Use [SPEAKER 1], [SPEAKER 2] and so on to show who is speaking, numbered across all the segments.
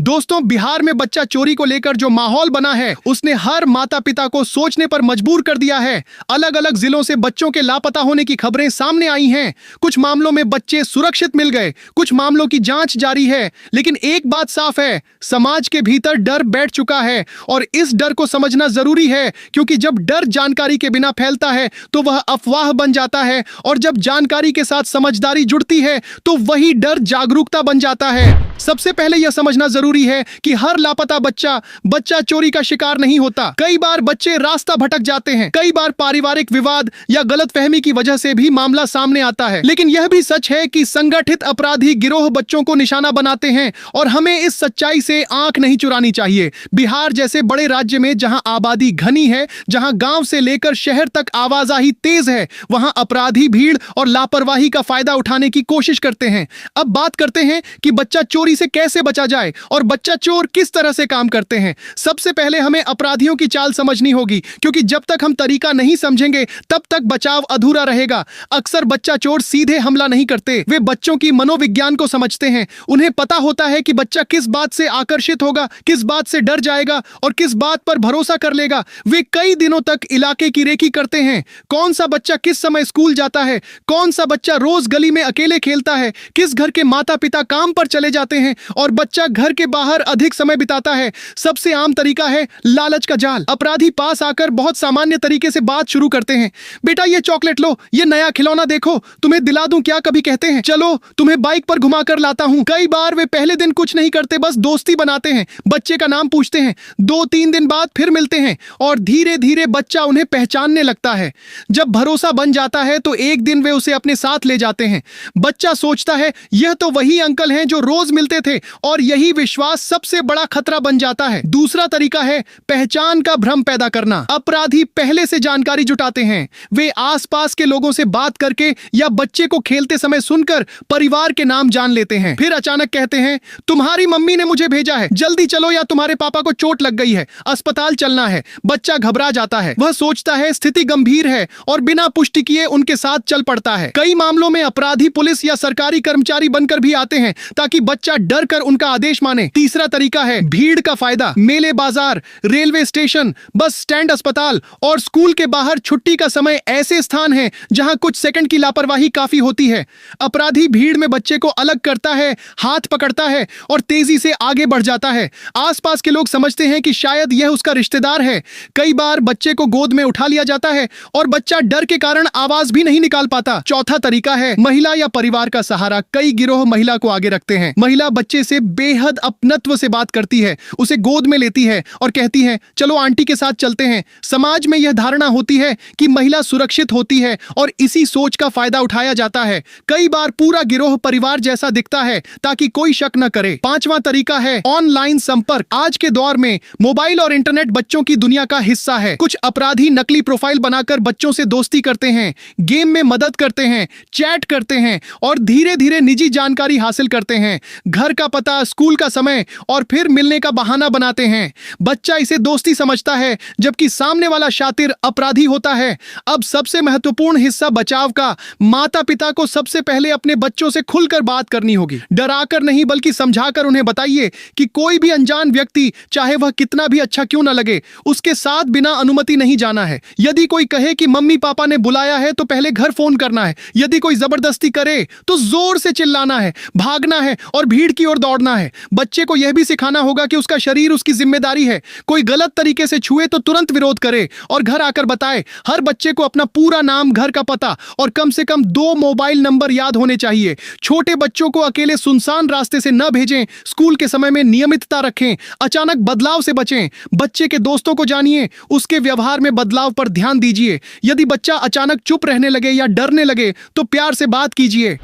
[SPEAKER 1] दोस्तों, बिहार में बच्चा चोरी को लेकर जो माहौल बना है उसने हर माता पिता को सोचने पर मजबूर कर दिया है। अलग अलग जिलों से बच्चों के लापता होने की खबरें सामने आई हैं। कुछ मामलों में बच्चे सुरक्षित मिल गए, कुछ मामलों की जांच जारी है। लेकिन एक बात साफ है, समाज के भीतर डर बैठ चुका है और इस डर को समझना जरूरी है, क्योंकि जब डर जानकारी के बिना फैलता है तो वह अफवाह बन जाता है और जब जानकारी के साथ समझदारी जुड़ती है तो वही डर जागरूकता बन जाता है। सबसे पहले यह समझना जरूरी है कि हर लापता बच्चा चोरी का शिकार नहीं होता। कई बार बच्चे रास्ता भटक जाते हैं, कई बार पारिवारिक विवाद या गलतफहमी की वजह से भी मामला सामने आता है। लेकिन यह भी सच है कि संगठित अपराधी गिरोह बच्चों को निशाना बनाते हैं और हमें इस सच्चाई से आंख नहीं चुरानी चाहिए। बिहार जैसे बड़े राज्य में जहां आबादी घनी है, जहां गांव से लेकर शहर तक आवाजाही तेज है, वहां अपराधी भीड़ और लापरवाही का फायदा उठाने की कोशिश करते हैं। अब बात करते हैं कि बच्चा चोरी से कैसे बचा जाए और बच्चा चोर किस तरह से काम करते हैं। सबसे पहले हमें अपराधियों की चाल समझनी होगी, क्योंकि जब तक हम तरीका नहीं समझेंगे तब तक बचाव अधूरा रहेगा। अक्सर बच्चा चोर सीधे हमला नहीं करते, वे बच्चों की मनोविज्ञान को समझते हैं। उन्हें पता होता है कि बच्चा किस बात से आकर्षित होगा, किस बात से डर जाएगा और किस बात पर भरोसा कर लेगा। वे कई दिनों तक इलाके की रेकी करते हैं। कौन सा बच्चा किस समय स्कूल जाता है, कौन सा बच्चा रोज गली में अकेले खेलता है, किस घर के माता पिता काम पर चले जाते हैं और बच्चा घर के बाहर अधिक समय बिताता है। सबसे आम तरीका है लालच का जाल। अपराधी पास आकर बहुत सामान्य तरीके से बात शुरू करते हैं। बेटा ये चॉकलेट लो, ये नया खिलौना देखो, तुम्हें दिला दूं क्या, कभी कहते हैं चलो तुम्हें बाइक पर घुमाकर लाता हूं। कई बार वे पहले दिन कुछ नहीं करते, बस दोस्ती बनाते हैं, बच्चे का नाम पूछते हैं, 2-3 दिन बाद फिर मिलते हैं और धीरे धीरे बच्चा उन्हें पहचानने लगता है। जब भरोसा बन जाता है तो एक दिन वे उसे अपने साथ ले जाते हैं। बच्चा सोचता है यह तो वही अंकल हैं जो रोज मिलते थे और यही विश्वास सबसे बड़ा खतरा बन जाता है। दूसरा तरीका है पहचान का भ्रम पैदा करना। अपराधी पहले से जानकारी जुटाते हैं। वे आसपास के लोगों से बात करके या बच्चे को खेलते समय सुनकर परिवार के नाम जान लेते हैं। फिर अचानक कहते हैं तुम्हारी मम्मी ने मुझे भेजा है, जल्दी चलो या तुम्हारे पापा को चोट लग गई है, अस्पताल चलना है। बच्चा घबरा जाता है, वह सोचता है स्थिति गंभीर है और बिना पुष्टि किए उनके साथ चल पड़ता है। कई मामलों में अपराधी पुलिस या सरकारी कर्मचारी बनकर भी आते हैं ताकि बच्चा डर कर उनका आदेश माने। तीसरा तरीका है भीड़ का फायदा। मेले बाजार, रेलवे स्टेशन, बस स्टैंड, अस्पताल और स्कूल के बाहर छुट्टी का समय ऐसे स्थान हैं जहां कुछ सेकंड की लापरवाही काफी होती है। अपराधी भीड़ में बच्चे को अलग करता है, हाथ पकड़ता है और तेजी से आगे बढ़ जाता है। आसपास के लोग समझते हैं कि शायद यह उसका रिश्तेदार है। कई बार बच्चे को गोद में उठा लिया जाता है और बच्चा डर के कारण आवाज भी नहीं निकाल पाता। चौथा तरीका है महिला या परिवार का सहारा। कई गिरोह महिला को आगे रखते हैं। महिला बच्चे से बेहद अपनत्व से बात करती है, उसे गोद में लेती है और कहती है चलो आंटी के साथ चलते हैं। समाज में यह धारणा होती है कि महिला सुरक्षित होती है और इसी सोच का फायदा उठाया जाता है। कई बार पूरा गिरोह परिवार जैसा दिखता है ताकि कोई शक न करे। पांचवा तरीका है ऑनलाइन संपर्क। आज के दौर में मोबाइल और इंटरनेट बच्चों की दुनिया का हिस्सा है। कुछ अपराधी नकली प्रोफाइल बनाकर बच्चों से दोस्ती करते हैं, गेम में मदद करते हैं, चैट करते हैं और धीरे धीरे निजी जानकारी हासिल करते हैं। घर का पता, स्कूल का समय और फिर मिलने का बहाना बनाते हैं। बच्चा इसे दोस्ती समझता है जबकि सामने वाला शातिर अपराधी होता है। अब सबसे महत्वपूर्ण हिस्सा बचाव का। माता पिता को सबसे पहले अपने बच्चों से खुलकर बात करनी होगी। डराकर नहीं बल्कि समझाकर उन्हें बताइए कि कोई भी अनजान व्यक्ति, चाहे वह कितना भी अच्छा क्यों न लगे, उसके साथ बिना अनुमति नहीं जाना है। यदि कोई कहे कि मम्मी पापा ने बुलाया है तो पहले घर फोन करना है। यदि कोई जबरदस्ती करे तो जोर से चिल्लाना है, भागना है और भीड़ की ओर दौड़ना है। बच्चे को यह भी सिखाना होगा कि उसका शरीर उसकी जिम्मेदारी है। कोई गलत तरीके से छुए तो तुरंत विरोध करे और घर आकर बताए। हर बच्चे को अपना पूरा नाम, घर का पता और कम से कम 2 मोबाइल नंबर याद होने चाहिए। छोटे बच्चों को अकेले सुनसान रास्ते से न भेजें। स्कूल के समय में नियमितता रखें। अचानक बदलाव से बचें। बच्चे के दोस्तों को जानिए, उसके व्यवहार में बदलाव पर ध्यान दीजिए। यदि बच्चा अचानक चुप रहने लगे या डरने लगे तो प्यार से बात कीजिए।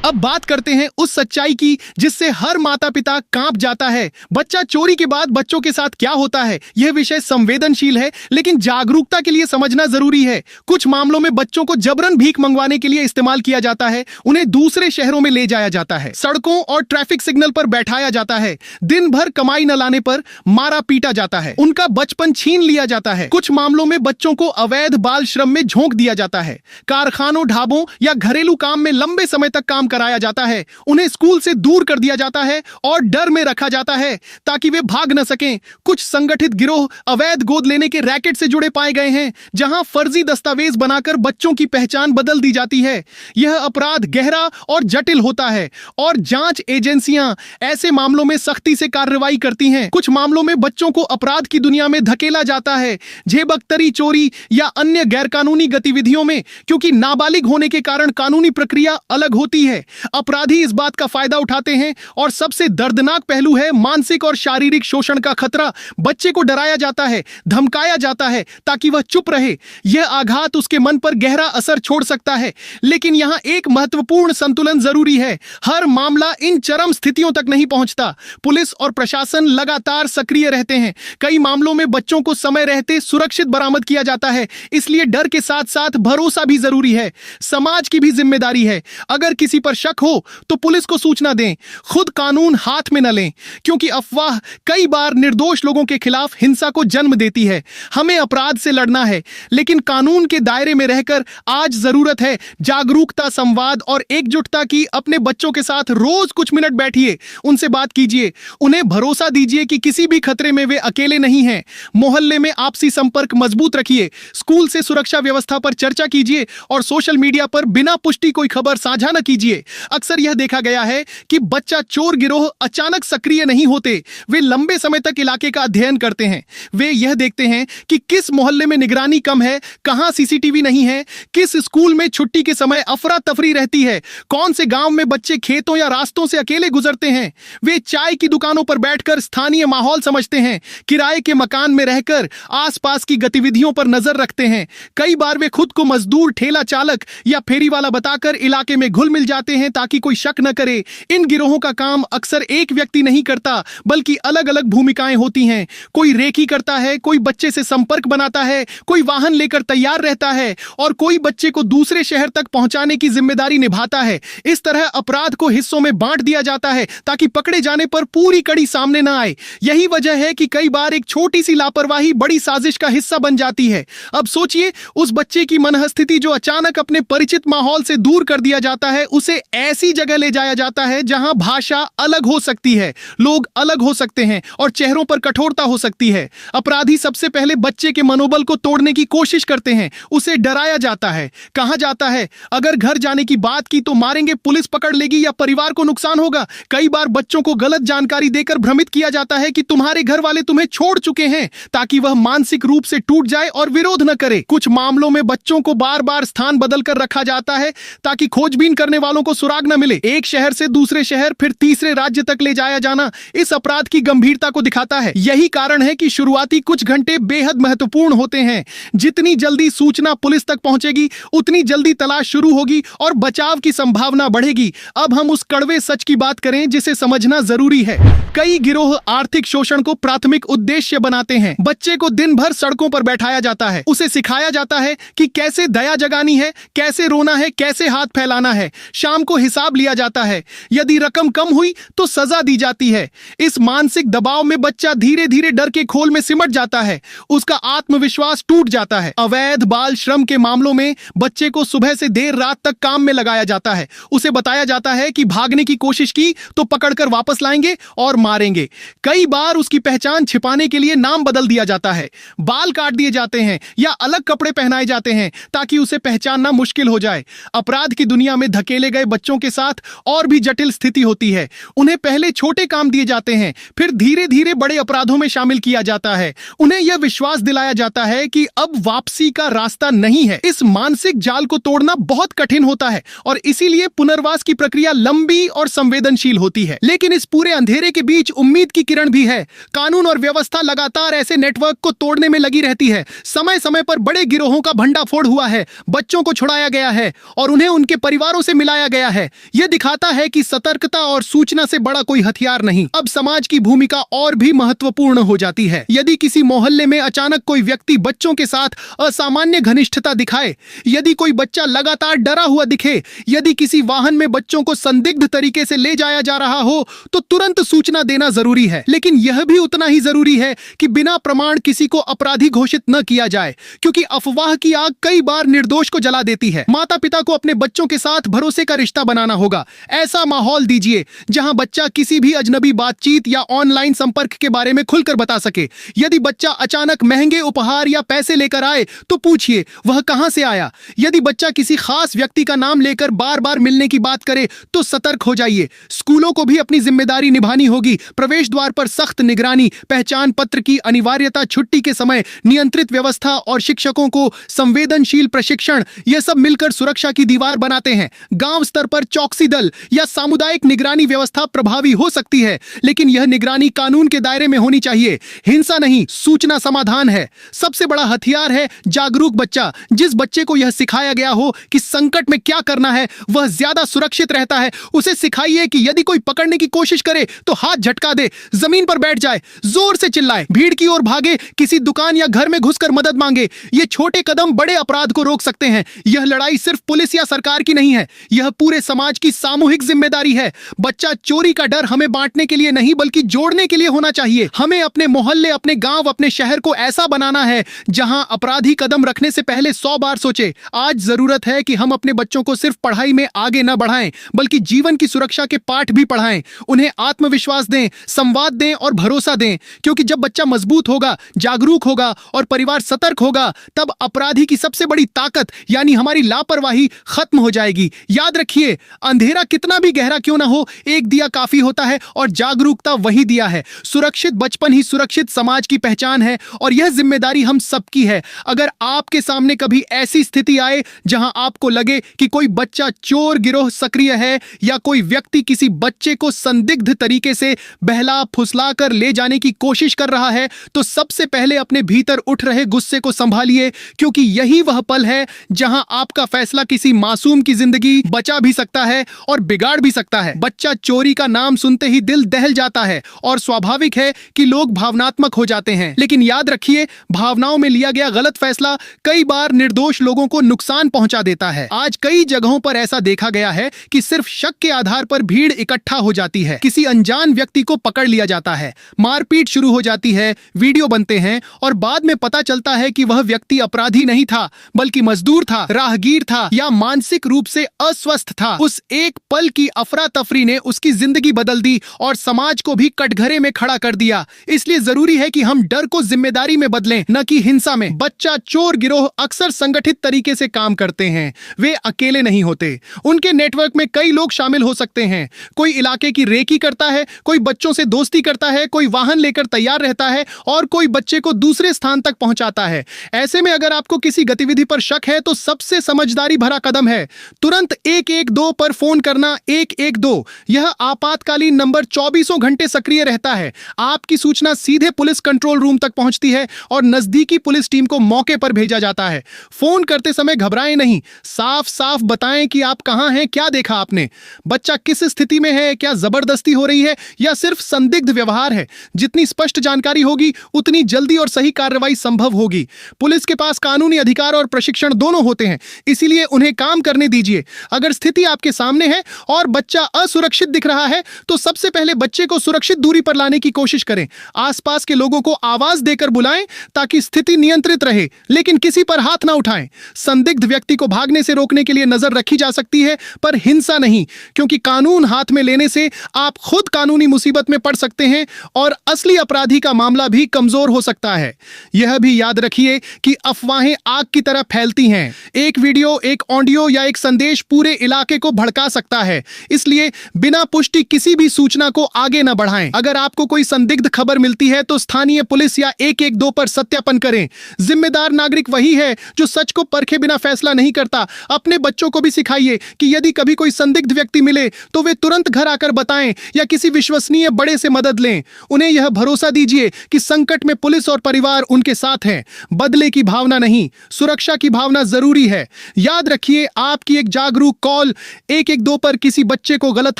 [SPEAKER 1] अब बात करते हैं उस सच्चाई की जिससे हर माता पिता कांप जाता है। बच्चा चोरी के बाद बच्चों के साथ क्या होता है, यह विषय संवेदनशील है लेकिन जागरूकता के लिए समझना जरूरी है। कुछ मामलों में बच्चों को जबरन भीख मंगवाने के लिए इस्तेमाल किया जाता है। उन्हें दूसरे शहरों में ले जाया जाता है, सड़कों और ट्रैफिक सिग्नल पर बैठाया जाता है। दिन भर कमाई न लाने पर मारा पीटा जाता है, उनका बचपन छीन लिया जाता है। कुछ मामलों में बच्चों को अवैध बाल श्रम में झोंक दिया जाता है। कारखानों, ढाबों या घरेलू काम में लंबे समय तक काम कराया जाता है, उन्हें स्कूल से दूर कर दिया जाता है और डर में रखा जाता है ताकि वे भाग न सकें। कुछ संगठित गिरोह अवैध गोद लेने के रैकेट से जुड़े पाए गए हैं, जहां फर्जी दस्तावेज बनाकर बच्चों की पहचान बदल दी जाती है। यह अपराध गहरा और जटिल होता है और जांच एजेंसियां ऐसे मामलों में सख्ती से कार्रवाई करती हैं। कुछ मामलों में बच्चों को अपराध की दुनिया में धकेला जाता है, जेबकतरी, चोरी या अन्य गैरकानूनी गतिविधियों में, क्योंकि नाबालिग होने के कारण कानूनी प्रक्रिया अलग होती है। अपराधी इस बात का फायदा उठाते हैं और सबसे दर्दनाक पहलू है मानसिक और शारीरिक शोषण का खतरा। बच्चे को डराया जाता है, धमकाया जाता है ताकि वह चुप रहे। यह आघात उसके मन पर गहरा असर छोड़ सकता है, लेकिन यहां एक महत्वपूर्ण संतुलन जरूरी है। हर मामला इन चरम स्थितियों तक नहीं पहुंचता। पुलिस और प्रशासन लगातार सक्रिय रहते हैं। कई मामलों में बच्चों को समय रहते सुरक्षित बरामद किया जाता है, इसलिए डर के साथ साथ भरोसा भी जरूरी है। समाज की भी जिम्मेदारी है, अगर किसी पर शक हो तो पुलिस को सूचना दें। खुद कानून हाथ में न लें, क्योंकि अफवाह कई बार निर्दोष लोगों के खिलाफ हिंसा को जन्म देती है। हमें अपराध से लड़ना है, लेकिन कानून के दायरे में रहकर। आज जरूरत है जागरूकता, संवाद और एकजुटता की। अपने बच्चों के साथ रोज कुछ मिनट बैठिए, उनसे बात कीजिए, उन्हें भरोसा दीजिए कि किसी भी खतरे में वे अकेले नहीं हैं। मोहल्ले में आपसी संपर्क मजबूत रखिए, स्कूल से सुरक्षा व्यवस्था पर चर्चा कीजिए और सोशल मीडिया पर बिना पुष्टि कोई खबर साझा न कीजिए। अक्सर यह देखा गया है कि बच्चा चोर गिरोह अचानक सक्रिय नहीं होते, वे लंबे समय तक इलाके का अध्ययन करते हैं। वे यह देखते हैं कि किस मोहल्ले में निगरानी कम है, कहां सीसीटीवी नहीं है, किस स्कूल में छुट्टी के समय अफरा तफरी रहती है, कौन से गांव में बच्चे खेतों या रास्तों से अकेले गुजरते हैं। वे चाय की दुकानों पर बैठकर स्थानीय माहौल समझते हैं, किराए के मकान में रहकर आसपास की गतिविधियों पर नजर रखते हैं। कई बार वे खुद को मजदूर, ठेला चालक या फेरी वाला बताकर इलाके में घुल मिल जाते हैं ताकि कोई शक न करे। इन गिरोहों का काम अक्सर एक व्यक्ति नहीं करता, बल्कि अलग अलग भूमिकाएं होती हैं। कोई रेकी करता है, कोई बच्चे से संपर्क बनाता है, कोई वाहन लेकर तैयार रहता है और कोई बच्चे को दूसरे शहर तक पहुंचाने की जिम्मेदारी निभाता है। इस तरह अपराध को हिस्सों में बांट दिया जाता है ताकि पकड़े जाने पर पूरी कड़ी सामने न आए। यही वजह है कि कई बार एक छोटी सी लापरवाही बड़ी साजिश का हिस्सा बन जाती है। अब सोचिए, उस बच्चे की मनःस्थिति जो अचानक अपने परिचित माहौल से दूर कर दिया जाता है, उसे ऐसी जगह ले जाया जाता है जहां भाषा अलग हो सकती है, लोग अलग हो सकते हैं और चेहरों पर कठोरता हो सकती है। अपराधी सबसे पहले बच्चे के मनोबल को तोड़ने की कोशिश करते हैं। उसे डराया जाता है, कहा जाता है अगर घर जाने की बात की तो मारेंगे, पुलिस पकड़ लेगी या परिवार को नुकसान होगा। कई बार बच्चों को गलत जानकारी देकर भ्रमित किया जाता है कि तुम्हारे घर वाले तुम्हें छोड़ चुके हैं, ताकि वह मानसिक रूप से टूट जाए और विरोध न करे। कुछ मामलों में बच्चों को बार बार स्थान बदलकर रखा जाता है ताकि खोजबीन करने वालों को सुराग न मिले। एक शहर से दूसरे शहर, फिर तीसरे राज्य तक ले जाया जाना इस अपराध की गंभीरता को दिखाता है। यही कारण है कि शुरुआती कुछ घंटे बेहद महत्वपूर्ण होते हैं। जितनी जल्दी सूचना पुलिस तक पहुंचेगी, उतनी जल्दी तलाश शुरू होगी और बचाव की संभावना बढ़ेगी। अब हम उस कड़वे सच की बात करें जिसे समझना जरूरी है। कई गिरोह आर्थिक शोषण को प्राथमिक उद्देश्य बनाते हैं। बच्चे को दिन भर सड़कों पर बैठाया जाता है, उसे सिखाया जाता है कि कैसे दया जगानी है, कैसे रोना है, कैसे हाथ फैलाना है। शाम को हिसाब लिया जाता है, यदि रकम कम हुई तो सजा दी जाती है। इस मानसिक दबाव में बच्चा धीरे धीरे डर के खोल में सिमट जाता है, उसका आत्मविश्वास टूट जाता है। अवैध बाल श्रम के मामलों में बच्चे को सुबह से देर रात तक काम में लगाया जाता है। उसे बताया जाता है कि भागने की कोशिश की तो पकड़कर वापस लाएंगे और मारेंगे। कई बार उसकी पहचान छिपाने के लिए नाम बदल दिया जाता है, बाल काट दिए जाते हैं या अलग कपड़े पहनाए जाते हैं ताकि उसे पहचानना मुश्किल हो जाए। अपराध की दुनिया में धकेले गए बच्चों के साथ और भी जटिल स्थिति होती है। उन्हें पहले छोटे काम दिए जाते हैं, फिर धीरे धीरे बड़े अपराधों में शामिल किया जाता है। उन्हें यह विश्वास दिलाया जाता है कि अब वापसी का रास्ता नहीं है। इस मानसिक जाल को तोड़ना बहुत कठिन होता है और इसीलिए पुनर्वास की प्रक्रिया लंबी और संवेदनशील होती है। लेकिन इस पूरे अंधेरे के बीच उम्मीद की किरण भी है। कानून और व्यवस्था लगातार ऐसे नेटवर्क को तोड़ने में लगी रहती है। समय समय पर बड़े गिरोहों का भंडाफोड़ हुआ है, बच्चों को छुड़ाया गया है और उन्हें उनके परिवारों से मिलाया गया है। यह दिखाता है कि सतर्कता और सूचना से बड़ा कोई हथियार नहीं। अब समाज की भूमिका और भी महत्वपूर्ण हो जाती है। यदि किसी मोहल्ले में अचानक कोई व्यक्ति बच्चों के साथ असामान्य घनिष्ठता दिखाए, यदि कोई बच्चा लगातार डरा हुआ दिखे, यदि किसी वाहन में बच्चों को संदिग्ध तरीके से ले जाया जा रहा हो, तो तुरंत सूचना देना जरूरी है। लेकिन यह भी उतना ही जरूरी है कि बिना प्रमाण किसी को अपराधी घोषित न किया जाए, क्योंकि अफवाह की आग कई बार निर्दोष को जला देती है। माता पिता को अपने बच्चों के साथ भरोसे का रिश्ता बनाना होगा। ऐसा माहौल दीजिए जहां बच्चा किसी भी अजनबी बातचीत या ऑनलाइन संपर्क के बारे में खुलकर बता सके। यदि बच्चा अचानक महंगे उपहार या पैसे लेकर आए तो पूछिए वह कहां से आया। यदि बच्चा किसी खास व्यक्ति का नाम लेकर बार बार मिलने की बात करे तो सतर्क हो जाइए। स्कूलों को भी अपनी जिम्मेदारी निभानी होगी। प्रवेश द्वार पर सख्त निगरानी, पहचान पत्र की अनिवार्यता, छुट्टी के समय नियंत्रित व्यवस्था और शिक्षकों को संवेदनशील प्रशिक्षण, यह सब मिलकर सुरक्षा की दीवार बनाते हैं। गांव स्तर पर चौकसी दल या सामुदायिक निगरानी व्यवस्था प्रभावी हो सकती है, लेकिन यह निगरानी कानून के दायरे में होनी चाहिए। हिंसा नहीं, सूचना समाधान है। सबसे बड़ा हथियार है जागरूक बच्चा। जिस बच्चे को यह सिखाया गया हो कि संकट में क्या करना है वह ज्यादा सुरक्षित रहता है। उसे सिखाइए कि यदि कोई पकड़ने की कोशिश करे तो हाथ झटका दे, जमीन पर बैठ जाए, जोर से चिल्लाए, भीड़ की ओर भागे, किसी दुकान या घर में घुसकर मदद मांगे। ये छोटे कदम बड़े अपराध को रोक सकते हैं। यह लड़ाई सिर्फ पुलिस या सरकार की नहीं है, यह पूरे समाज की सामूहिक जिम्मेदारी है। बच्चा चोरी का डर हमें बांटने के लिए नहीं बल्कि जोड़ने के लिए होना चाहिए। हमें अपने मोहल्ले, अपने गांव, अपने शहर को ऐसा बनाना है जहां अपराधी कदम रखने से पहले 100 बार सोचे। आज जरूरत है कि हम अपने बच्चों को सिर्फ पढ़ाई में आगे न बढ़ाएं बल्कि जीवन की सुरक्षा के पाठ भी पढ़ाएं। उन्हें आत्मविश्वास दें, संवाद दें और भरोसा दें, क्योंकि जब बच्चा मजबूत होगा, जागरूक होगा और परिवार सतर्क होगा तब अपराधी की सबसे बड़ी ताकत यानी हमारी लापरवाही खत्म हो जाएगी। याद रखिए, अंधेरा कितना भी गहरा क्यों ना हो, एक दिया काफी होता है और जागरूकता वही दिया है। सुरक्षित बचपन ही सुरक्षित समाज की पहचान है और यह जिम्मेदारी हम सबकी है। अगर आपके सामने कभी ऐसी स्थिति आए जहां आपको लगे कि कोई बच्चा चोर गिरोह सक्रिय है या कोई व्यक्ति किसी बच्चे को संदिग्ध तरीके से बहला फुसला कर ले जाने की कोशिश कर रहा है, तो सबसे पहले अपने भीतर उठ रहे गुस्से को संभालिए, क्योंकि यही वह पल है जहां आपका फैसला किसी मासूम की जिंदगी बचा भी सकता है और बिगाड़ भी सकता है। बच्चा चोरी का नाम सुनते ही दिल दहल जाता है और स्वाभाविक है कि लोग भावनात्मक हो जाते हैं, लेकिन याद रखिए, भावनाओं में लिया गया गलत फैसला कई बार निर्दोष लोगों को नुकसान पहुंचा देता है। आज कई जगहों पर ऐसा देखा गया है कि सिर्फ शक के आधार पर भीड़ इकट्ठा हो जाती है, किसी अनजान व्यक्ति को पकड़ लिया जाता है, मारपीट शुरू हो जाती है, वीडियो बनते हैं और बाद में पता चलता है कि वह व्यक्ति अपराधी नहीं था बल्कि मजदूर था, राहगीर था या मानसिक रूप से अस्वस्थ था। उस एक पल की अफरा तफरी ने उसकी जिंदगी बदल दी और समाज को भी कटघरे में खड़ा कर दिया। इसलिए जरूरी है कि हम डर को जिम्मेदारी में बदलें, न कि हिंसा में। बच्चा चोर गिरोह अक्सर संगठित तरीके से काम करते हैं, वे अकेले नहीं होते। उनके नेटवर्क में कई लोग शामिल हो सकते हैं। कोई इलाके की रेकी करता है, कोई बच्चों से दोस्ती करता है, कोई वाहन लेकर तैयार रहता है और कोई बच्चे को दूसरे स्थान तक पहुंचाता है। ऐसे में अगर आपको किसी गतिविधि पर शक है तो सबसे समझदारी भरा कदम है तुरंत 112 पर फोन करना। 112 यह आपातकालीन नंबर 24 घंटे सक्रिय रहता है। आपकी सूचना सीधे पुलिस कंट्रोल रूम तक पहुंचती है और नजदीकी पुलिस टीम को मौके पर भेजा जाता है। फोन करते समय घबराएं नहीं, साफ साफ बताएं कि आप कहां हैं, क्या देखा आपने, बच्चा किस स्थिति में है, क्या जबरदस्ती हो रही है या सिर्फ संदिग्ध व्यवहार है। जितनी स्पष्ट जानकारी होगी उतनी जल्दी और सही कार्रवाई संभव होगी। पुलिस के पास कानूनी अधिकार और प्रशिक्षण दोनों होते हैं, इसीलिए उन्हें काम करने दीजिए। अगर स्थिति आपके सामने है और बच्चा असुरक्षित दिख रहा है तो सबसे पहले बच्चे को सुरक्षित दूरी पर लाने की कोशिश करें। आसपास के लोगों को आवाज देकर बुलाएं ताकि स्थिति नियंत्रित रहे, लेकिन किसी पर हाथ ना उठाएं। संदिग्ध व्यक्ति को भागने से रोकने के लिए नजर रखी जा सकती है, पर हिंसा नहीं, क्योंकि कानून हाथ में लेने से आप खुद कानूनी मुसीबत में पड़ सकते हैं और असली अपराधी का मामला भी कमजोर हो सकता है। यह भी याद रखिए कि अफवाहें आग की तरह फैलती हैं। एक वीडियो, एक ऑडियो या एक संदेश पूरे इलाके को भड़का सकता है, इसलिए बिना पुष्टि किसी भी सूचना को आगे न बढ़ाएं। अगर आपको कोई संदिग्ध खबर मिलती है तो स्थानीय पुलिस या 112 पर सत्यापन करें। जिम्मेदार नागरिक वही है जो सच को परखे बिना फैसला नहीं करता। अपने बच्चों को भी सिखाइए कि यदि कभी कोई संदिग्ध व्यक्ति मिले तो वे तुरंत घर आकर बताएं या किसी विश्वसनीय बड़े से मदद लें। उन्हें यह भरोसा दीजिए कि संकट में पुलिस और परिवार उनके साथ हैं। बदले की भावना नहीं, सुरक्षा की भावना जरूरी है। याद रखिए, आपकी एक जागरूक कॉल 112 पर किसी बच्चे को गलत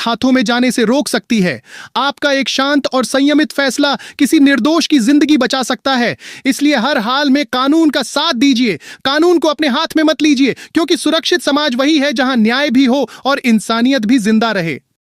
[SPEAKER 1] हाथों में जाने से रोक सकती है। आपका एक शांत और संयमित फैसला किसी निर्दोष की जिंदगी बचा सकता है। इसलिए हर हाल में कानून का साथ दीजिए, कानून को अपने हाथ में मत लीजिए, क्योंकि सुरक्षित समाज वही है जहां न्याय भी हो और इंसानियत भी जिंदा रहे।